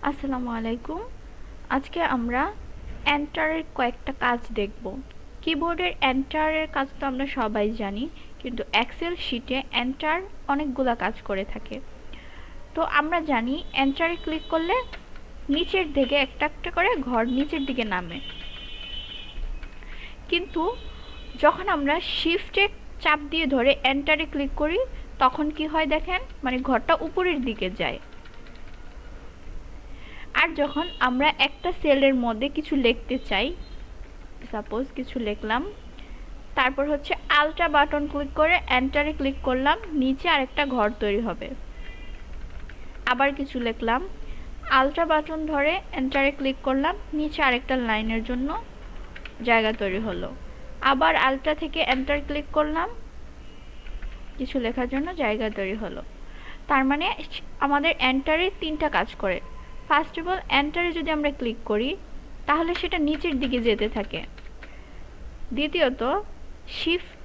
আসসালামু আলাইকুম। আজকে আমরা এন্টারের কয়েকটা কাজ দেখব। কিবোর্ডের এন্টারের কাজ তো আমরা সবাই জানি, কিন্তু এক্সেল শিটে এন্টার অনেকগুলা কাজ করে থাকে। তো আমরা জানি এন্টারে ক্লিক করলে নিচের দিকে একটা একটা করে ঘর নিচের দিকে নামে, কিন্তু যখন আমরা শিফটে চাপ দিয়ে ধরে এন্টারে ক্লিক করি তখন কি হয় দেখেন, মানে ঘরটা উপরের দিকে যায়। আর যখন আমরা একটা সেলের মধ্যে কিছু লিখতে চাই, সাপোজ কিছু লিখলাম, তারপর হচ্ছে আলট্রা বাটন ক্লিক করে এন্টারে ক্লিক করলাম, নিচে আরেকটা ঘর তৈরি হবে। আবার কিছু লিখলাম, আলট্রা বাটন ধরে এন্টারে ক্লিক করলাম, নিচে আরেকটা লাইনের জন্য জায়গা তৈরি হলো। আবার আলট্রা থেকে এন্টার ক্লিক করলাম, কিছু লেখার জন্য জায়গা তৈরি হলো। তার মানে আমাদের এন্টারে তিনটা কাজ করে। ফার্স্ট অফ অল, এন্টারে যদি আমরা ক্লিক করি তাহলে সেটা নিচের দিকে যেতে থাকে। দ্বিতীয়ত, শিফট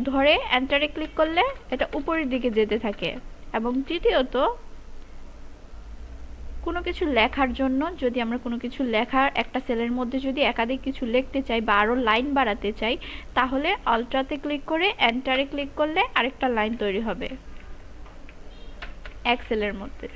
ধরে এন্টারে ক্লিক করলে এটা উপরের দিকে যেতে থাকে। এবং তৃতীয়ত, কোনো কিছু লেখার জন্য যদি আমরা কোনো কিছু লেখার একটা সেলের মধ্যে যদি একাধিক কিছু লিখতে চাই বা আরও লাইন বাড়াতে চাই, তাহলে অল্টাতে ক্লিক করে এন্টারে ক্লিক করলে আরেকটা লাইন তৈরি হবে এক সেলের মধ্যে।